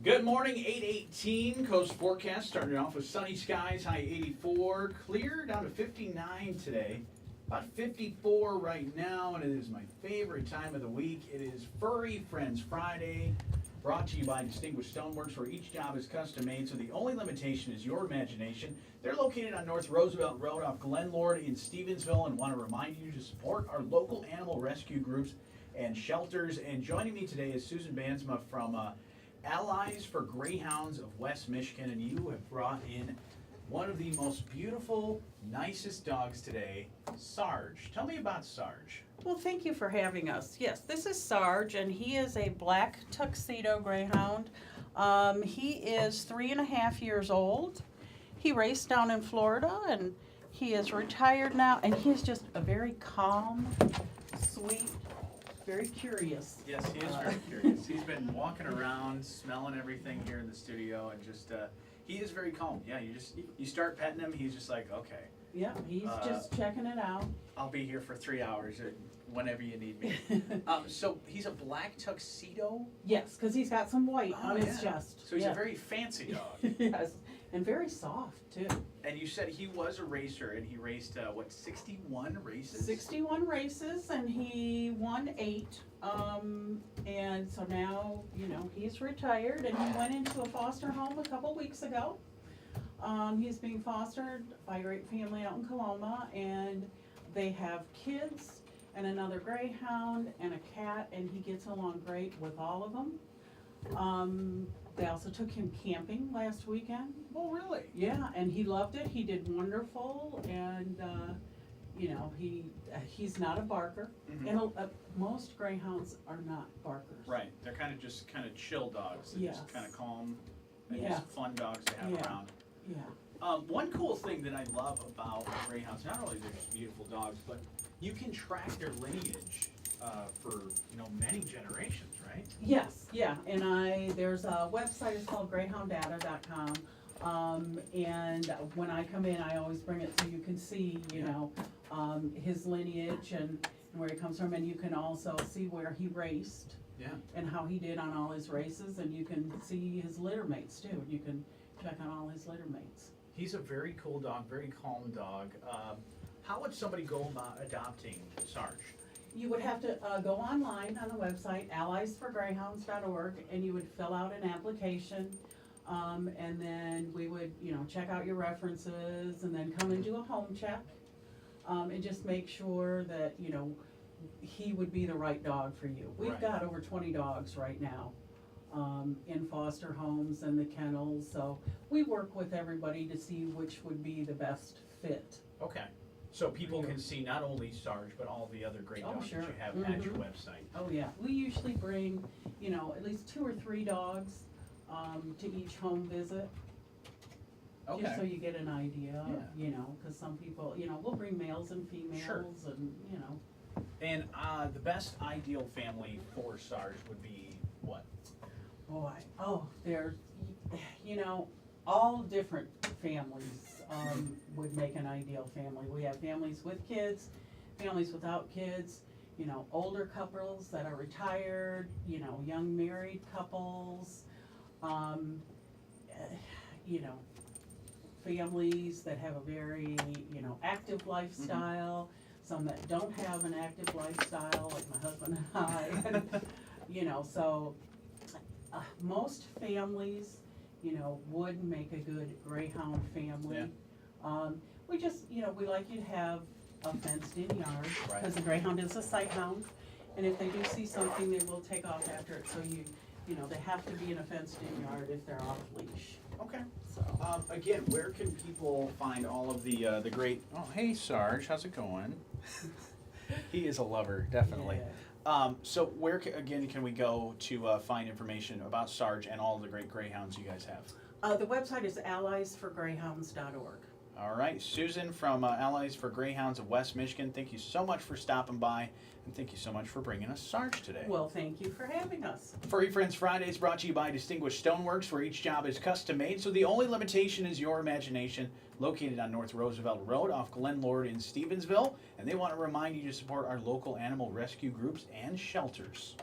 Good morning, 8:18. Coast forecast starting off with sunny skies, high 84, clear down to 59 today. About 54 right now, and it is my favorite time of the week. It is Furry Friends Friday, brought to you by Distinguished Stoneworks, where each job is custom made, so the only limitation is your imagination. They're located on North Roosevelt Road off Glen Lord in Stevensville, and want to remind you to support our local animal rescue groups and shelters. And joining me today is Susan Bandsma from Allies for Greyhounds of West Michigan, and you have brought in one of the most beautiful, nicest dogs today, Sarge. Tell me about Sarge. Well, thank you for having us. Yes, this is Sarge, and he is a black tuxedo greyhound. He is 3.5 years old. He raced down in Florida, and he is retired now, and he is just a very calm, sweet, very curious. Yes, he is very curious. He's been walking around, smelling everything here in the studio, and just he is very calm. Yeah, you start petting him, he's just like, okay. Yeah, he's just checking it out. I'll be here for 3 hours whenever you need me. So he's a black tuxedo? Yes, because he's got some white on his chest. So he's a very fancy dog. Yes, and very soft too. And you said he was a racer, and he raced, 61 races? 61 races, and he won 8. And so now, he's retired, and he went into a foster home a couple weeks ago. He's being fostered by a great family out in Coloma, and they have kids and another greyhound and a cat, and he gets along great with all of them. They also took him camping last weekend. Oh, really? Yeah, and he loved it. He did wonderful, and he's not a barker. Mm-hmm. And most greyhounds are not barkers. Right. They're kind of chill dogs. They're just kind of calm and just fun dogs to have around. Yeah. One cool thing that I love about greyhounds, not only they're just beautiful dogs, but you can track their lineage for many generations, right? Yes, yeah, and there's a website, it's called greyhounddata.com, and when I come in, I always bring it so you can see, his lineage and where he comes from, and you can also see where he raced. Yeah. And how he did on all his races, and you can see his litter mates too. You can check on all his litter mates. He's a very cool dog, very calm dog. How would somebody go about adopting Sarge? You would have to go online on the website, alliesforgreyhounds.org, and you would fill out an application, and then we would, check out your references, and then come and do a home check, and just make sure that, he would be the right dog for you. We've got over 20 dogs right now in foster homes and the kennels, so we work with everybody to see which would be the best fit. Okay. So people can see not only Sarge, but all the other great dogs that you have at your website. Oh, yeah. We usually bring, at least 2 or 3 dogs to each home visit. Okay. Just so you get an idea, because some people, we'll bring males and females and. And the best ideal family for Sarge would be what? Boy, there's, all different families would make an ideal family. We have families with kids, families without kids, older couples that are retired, young married couples, families that have a very, active lifestyle, some that don't have an active lifestyle, like my husband and I, so most families, would make a good greyhound family. Yeah. We just, we like you to have a fenced-in yard, because the greyhound is a sight hound, and if they do see something, they will take off after it, so they have to be in a fenced-in yard if they're off leash. Okay. So. Again, where can people find all of the great? Oh, hey Sarge, how's it going? He is a lover, definitely. Yeah. So where can we go to find information about Sarge and all the great greyhounds you guys have? The website is alliesforgreyhounds.org. All right, Susan from Allies for Greyhounds of West Michigan, thank you so much for stopping by, and thank you so much for bringing us Sarge today. Well, thank you for having us. Furry Friends Friday is brought to you by Distinguished Stoneworks, where each job is custom made, so the only limitation is your imagination. Located on North Roosevelt Road off Glen Lord in Stevensville, and they want to remind you to support our local animal rescue groups and shelters.